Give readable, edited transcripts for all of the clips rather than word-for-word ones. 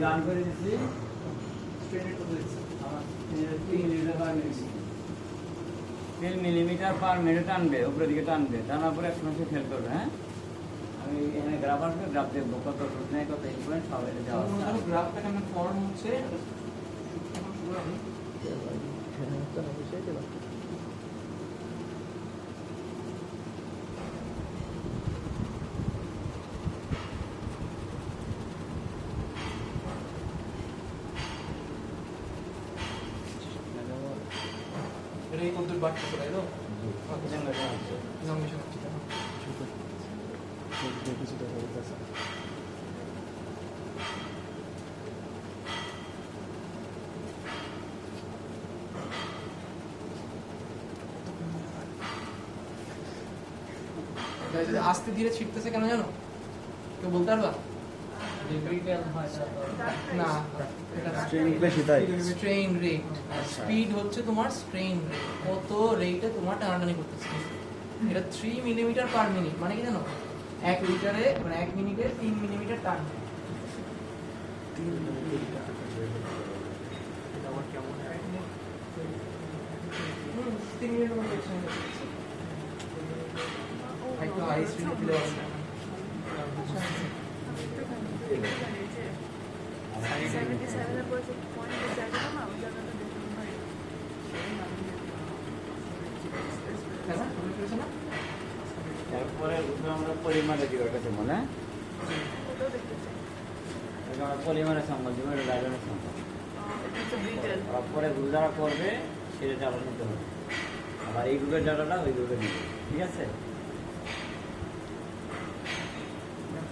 run করে দিচ্ছি straight করে দিচ্ছি আমার 3 millimetre per minute 3 millimetre per minute টানবে উপরের দিকে টানবে টানার পরে একসময় সে ফেল করবে হ্যাঁ আমি এখানে গ্রাফ আসবে গ্রাফ দেখবো কত রুট নেয় কত ইনফ্লুয়েন্স সব এটা দেওয়া আছে গ্রাফটা কেমন ফর্ম হচ্ছে এখন শুরু আমি এটা এই কদ্দুর বাড়তে তাই তো ইনফরমেশন হচ্ছে আস্তে ধীরে ছিটতেছে কেন জানো কেউ বলতে পারবা না স্ট্রেইন রেট স্পিড হচ্ছে তোমার স্ট্রেইন রেট কত রেটে তোমার টানাটানি করতেছে এটা 3 মিলিমিটার পার মিনিট মানে কি জানো 1 লিটারে মানে 1 মিনিটে 3 মিলিমিটার টান 3 মিলিমিটার এটা আমার কেমন 3 মিনিটের মধ্যে একটু হাই স্পিডে দিলে হবে 77 পয়েন্ট জায়গা না ওই জায়গাটা দেখুন ভাই তারপরে আমরা পরিমাণে দিব কাছে মনে ওটাও দেখতে চাই আমরা পরিমাণের সম্বল দিব এটা লাইনের সম্বল তারপরে গ্রুপ যারা করবে সেটা ডাটা নিতে হবে আবার এই গ্রুপের ডাটাটা ওই গ্রুপে নিতে ঠিক আছে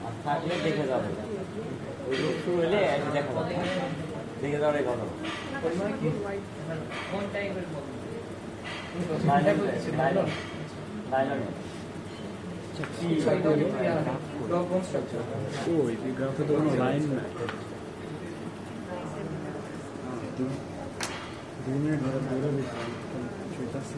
আর থাকলে দেখে যাবে ওই গ্রুপ শুরু হলে দেখা যাবে দেখে যাওয়ার কথা কোন টাইপের মধ্যে লাইনের ওই গ্রাফে তো কোনো লাইন নাই 2 মিনিট ধরে দৌড়ে বেশি চলতেছে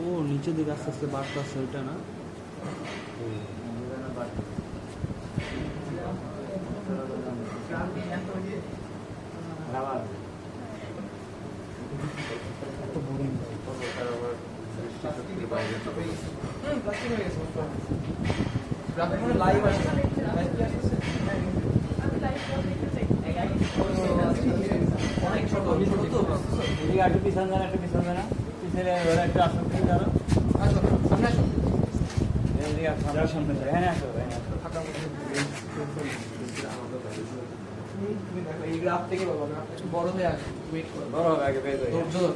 ও নিচের দিকে আস্তে আস্তে বাড়তেছে ওইটা না কত বোরিং লাইভ আছে অনেক ছোট এদিকে একটু পিছন জানা পিছনে ওরা একটু আসন থেকে দাঁড়ো আসো সামনে আসো এদিকে আমরা সামনে যাই হ্যাঁ আসো তুমি দেখো এই গ্রাফ থেকে বাবা গ্রাফ একটু বড় হয়ে আসে ওয়েট করো বড় হবে আগে বের করে ধৈর্য ধরো